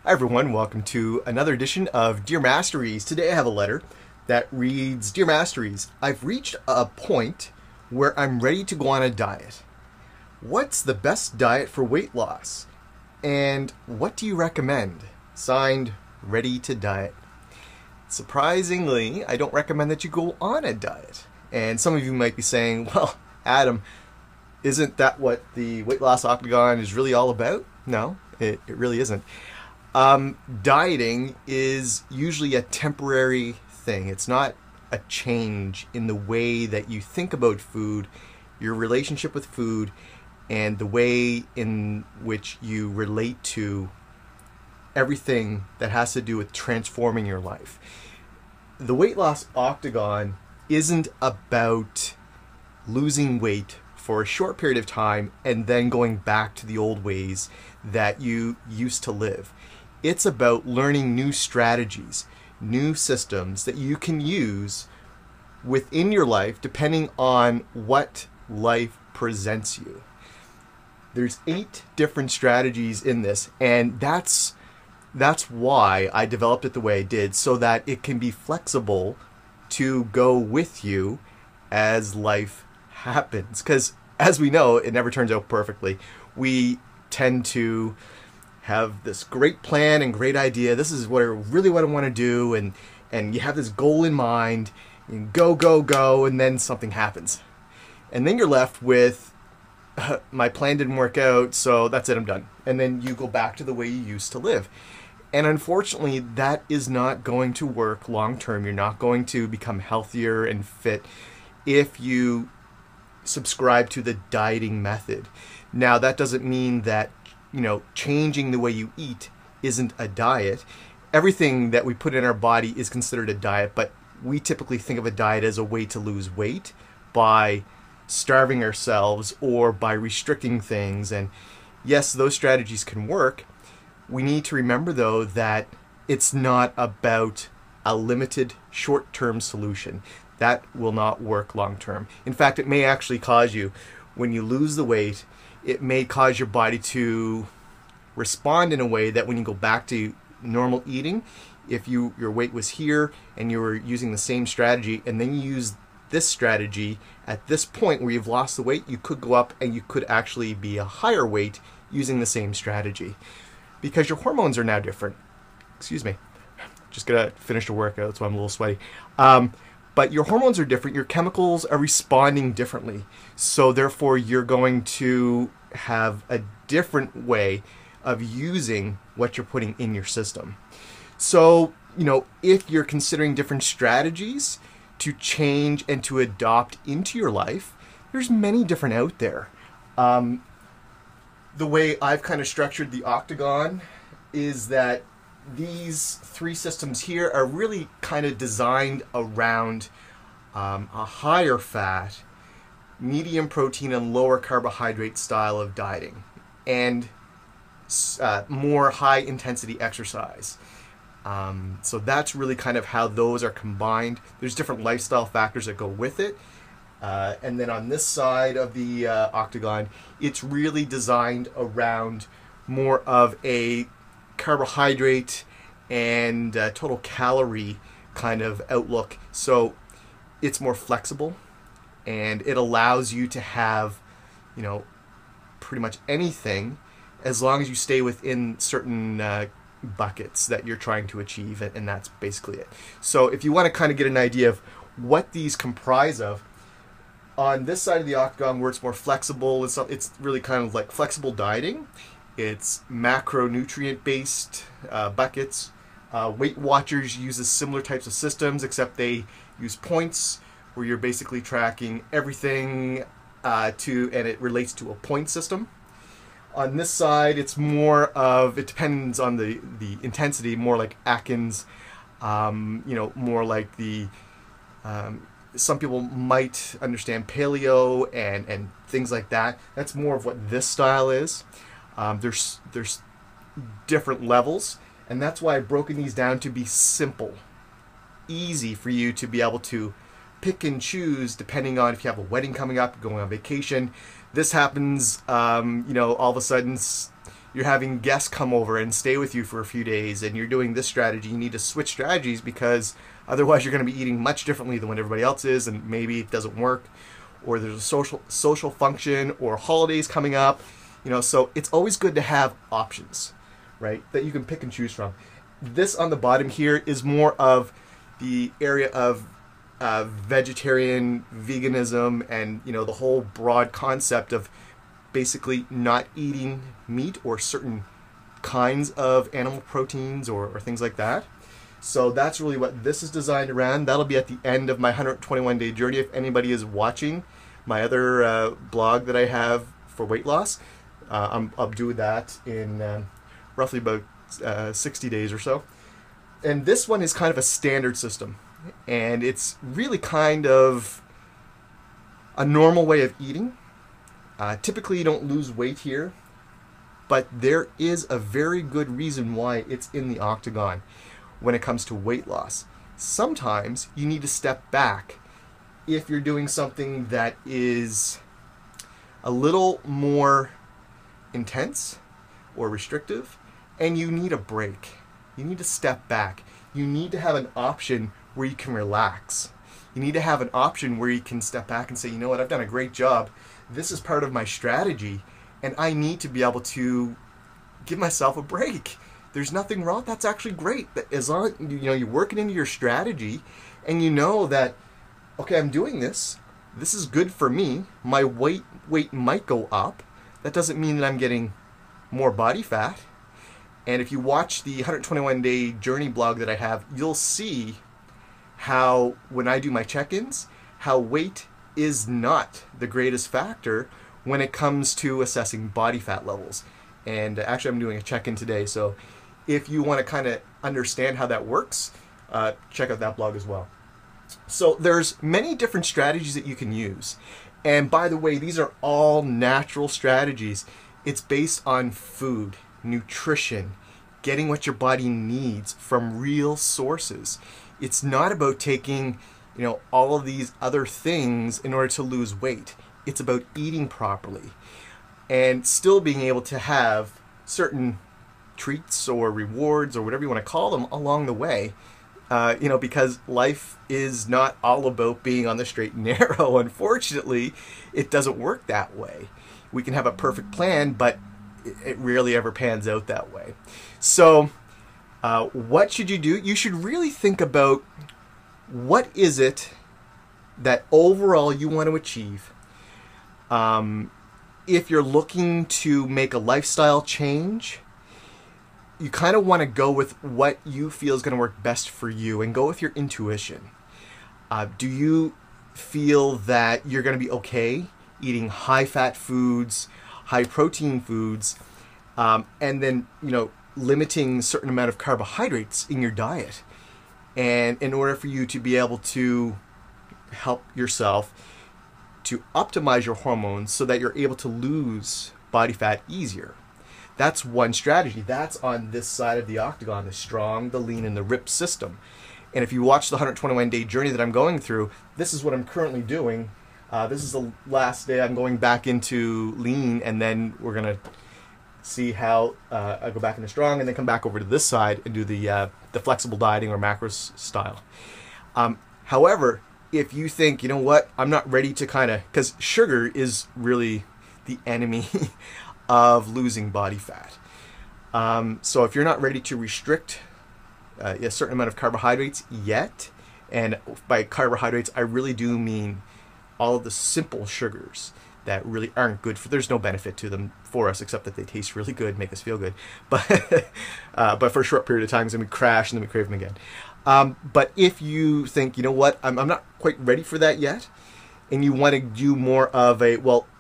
Hi everyone, welcome to another edition of Dear Masteries. Today I have a letter that reads, Dear Masteries, I've reached a point where I'm ready to go on a diet. What's the best diet for weight loss? And what do you recommend? Signed, Ready to Diet. Surprisingly, I don't recommend that you go on a diet. And some of you might be saying, well, Adam, isn't that what the weight loss Octagon is really all about? No, it really isn't. Dieting is usually a temporary thing. It's not a change in the way that you think about food, your relationship with food, and the way in which you relate to everything that has to do with transforming your life. The weight loss Octagon isn't about losing weight for a short period of time and then going back to the old ways that you used to live. It's about learning new strategies, new systems that you can use within your life depending on what life presents you. There's 8 different strategies in this, and that's why I developed it the way I did, so that it can be flexible to go with you as life happens. Because as we know, it never turns out perfectly. We tend to have this great plan and great idea. This is what I want to do, and you have this goal in mind, and go, and then something happens. And then you're left with, my plan didn't work out, so that's it, I'm done. And then you go back to the way you used to live. And unfortunately, that is not going to work long term. You're not going to become healthier and fit if you subscribe to the dieting method. Now, that doesn't mean that changing the way you eat isn't a diet. Everything that we put in our body is considered a diet, but we typically think of a diet as a way to lose weight by starving ourselves or by restricting things. And yes, those strategies can work. We need to remember, though, that it's not about a limited short-term solution. That will not work long-term. In fact, it may actually cause you, when you lose the weight, it may cause your body to respond in a way that when you go back to normal eating, if your weight was here and you were using the same strategy and then you use this strategy at this point where you've lost the weight, you could go up and you could actually be a higher weight using the same strategy because your hormones are now different. Excuse me. Just gonna finish the workout, so I'm a little sweaty. But your hormones are different. Your chemicals are responding differently. So therefore, you're going to have a different way of using what you're putting in your system. So, if you're considering different strategies to change and to adopt into your life, there's many different out there. The way I've kind of structured the Octagon is that these 3 systems here are really kind of designed around a higher fat, medium protein, and lower carbohydrate style of dieting, and more high intensity exercise. So that's really kind of how those are combined. There's different lifestyle factors that go with it. And then on this side of the Octagon, it's really designed around more of a carbohydrate and total calorie kind of outlook. So it's more flexible and it allows you to have, pretty much anything as long as you stay within certain buckets that you're trying to achieve, and that's basically it. So if you want to kind of get an idea of what these comprise of, on this side of the Octagon where it's more flexible, it's really kind of like flexible dieting. It's macronutrient based buckets. Weight Watchers uses similar types of systems, except they use points where you're basically tracking everything and it relates to a point system. On this side, it's more of, it depends on the intensity, more like Atkins, more like the, some people might understand paleo and things like that. That's more of what this style is. There's different levels, and that's why I've broken these down to be simple, easy for you to be able to pick and choose depending on if you have a wedding coming up, going on vacation. This happens, all of a sudden you're having guests come over and stay with you for a few days, and you're doing this strategy, you need to switch strategies, because otherwise you're going to be eating much differently than what everybody else is, and maybe it doesn't work, or there's a social function, or holidays coming up, so it's always good to have options, right, that you can pick and choose from. This on the bottom here is more of the area of vegetarian, veganism, and the whole broad concept of basically not eating meat or certain kinds of animal proteins or things like that. So that's really what this is designed around. That'll be at the end of my 121-day journey. If anybody is watching my other blog that I have for weight loss, I'll do that in roughly about 60 days or so. And this one is kind of a standard system, and it's really kind of a normal way of eating. Typically you don't lose weight here, but there is a very good reason why it's in the Octagon when it comes to weight loss. Sometimes you need to step back if you're doing something that is a little more intense or restrictive, and you need a break. You need to step back. You need to have an option where you can relax. You need to have an option where you can step back and say, you know what, I've done a great job. This is part of my strategy, and I need to be able to give myself a break. There's nothing wrong. That's actually great. As long as you're working into your strategy, and you know that, okay, I'm doing this. This is good for me. My weight might go up. That doesn't mean that I'm getting more body fat. And if you watch the 121-day journey blog that I have, you'll see how, when I do my check-ins, how weight is not the greatest factor when it comes to assessing body fat levels. And actually, I'm doing a check-in today, so if you want to kind of understand how that works, check out that blog as well. So there's many different strategies that you can use. And by the way, these are all natural strategies. It's based on food, nutrition, getting what your body needs from real sources. It's not about taking, all of these other things in order to lose weight. It's about eating properly and still being able to have certain treats or rewards or whatever you want to call them along the way. Because life is not all about being on the straight and narrow. Unfortunately, it doesn't work that way. We can have a perfect plan, but it rarely ever pans out that way. So what should you do? You should really think about, what is it that overall you want to achieve? If you're looking to make a lifestyle change, you kind of want to go with what you feel is going to work best for you, and go with your intuition. Do you feel that you're going to be okay eating high-fat foods, high-protein foods, and then, limiting a certain amount of carbohydrates in your diet? And in order for you to be able to help yourself to optimize your hormones so that you're able to lose body fat easier. That's one strategy. That's on this side of the Octagon, the strong, the lean, and the ripped system. And if you watch the 121-day journey that I'm going through, this is what I'm currently doing. This is the last day I'm going back into lean, and then we're going to see how I go back into strong, and then come back over to this side and do the flexible dieting or macros style. However, if you think, you know what, I'm not ready to because sugar is really the enemy of losing body fat. So if you're not ready to restrict a certain amount of carbohydrates yet, and by carbohydrates I really do mean all of the simple sugars that really aren't good there's no benefit to them for us except that they taste really good, make us feel good, but for a short period of time, then we crash and then we crave them again. But if you think, you know what, I'm not quite ready for that yet, and you want to do more of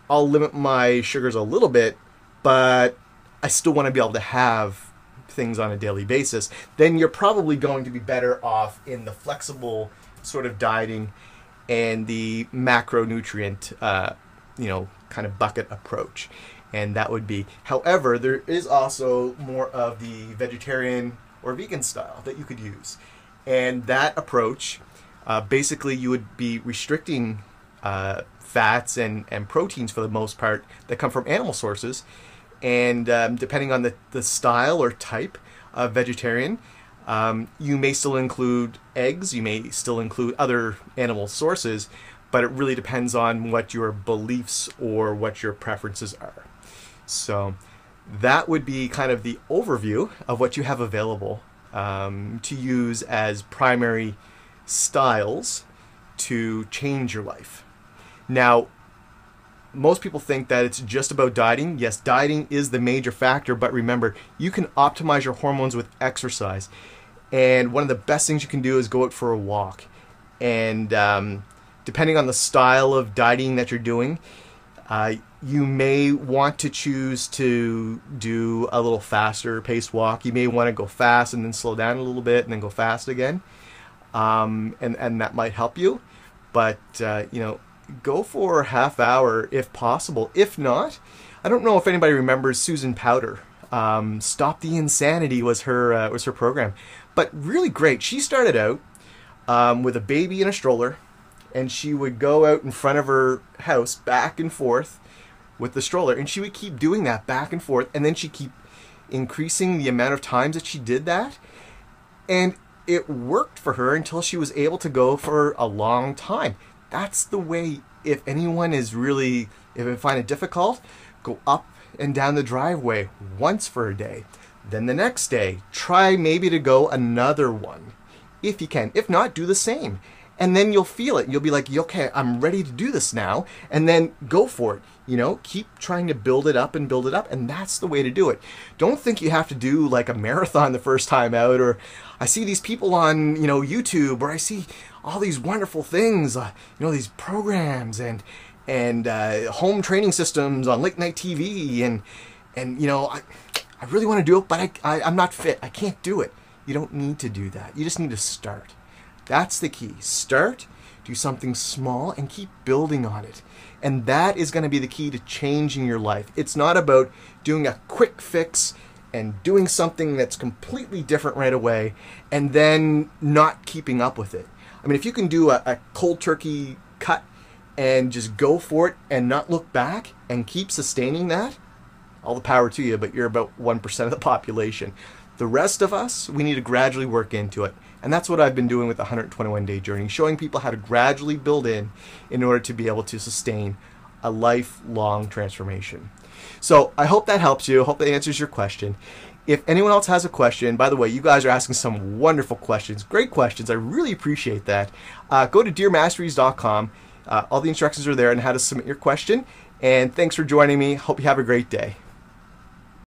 I'll limit my sugars a little bit, but I still want to be able to have things on a daily basis, then you're probably going to be better off in the flexible sort of dieting and the macronutrient, kind of bucket approach. And that would be, however, there is also more of the vegetarian or vegan style that you could use. And that approach, basically you would be restricting fats and proteins for the most part that come from animal sources, And depending on the style or type of vegetarian, you may still include eggs, you may still include other animal sources, but it really depends on what your beliefs or what your preferences are. So that would be kind of the overview of what you have available to use as primary styles to change your life. Now, most people think that it's just about dieting. Yes, dieting is the major factor, but remember, you can optimize your hormones with exercise. And one of the best things you can do is go out for a walk. And depending on the style of dieting that you're doing, you may want to choose to do a little faster paced walk. You may want to go fast and then slow down a little bit and then go fast again. And that might help you. But, go for a half hour if possible. If not, I don't know if anybody remembers Susan Powder. Stop the Insanity was her program. But really great. She started out with a baby in a stroller, and she would go out in front of her house back and forth with the stroller, and she would keep doing that back and forth, and then she'd keep increasing the amount of times that she did that, and it worked for her until she was able to go for a long time. That's the way. If anyone is really, if they find it difficult, go up and down the driveway once for a day. Then the next day, try maybe to go another one, if you can. If not, do the same. And then you'll feel it. You'll be like, okay, I'm ready to do this now. And then go for it. Keep trying to build it up and build it up. And that's the way to do it. Don't think you have to do like a marathon the first time out. Or I see these people on, YouTube, or I see all these wonderful things, these programs and home training systems on late night TV. And I really want to do it, but I'm not fit. I can't do it. You don't need to do that. You just need to start. That's the key. Start, do something small, and keep building on it. And that is going to be the key to changing your life. It's not about doing a quick fix and doing something that's completely different right away and then not keeping up with it. I mean, if you can do a cold turkey cut and just go for it and not look back and keep sustaining that, all the power to you, but you're about 1% of the population. The rest of us, we need to gradually work into it. And that's what I've been doing with the 121-day journey, showing people how to gradually build in order to be able to sustain a lifelong transformation. So I hope that helps you. I hope that answers your question. If anyone else has a question, by the way, you guys are asking some wonderful questions, great questions. I really appreciate that. Go to dearmasteries.com. All the instructions are there on how to submit your question. And thanks for joining me. Hope you have a great day.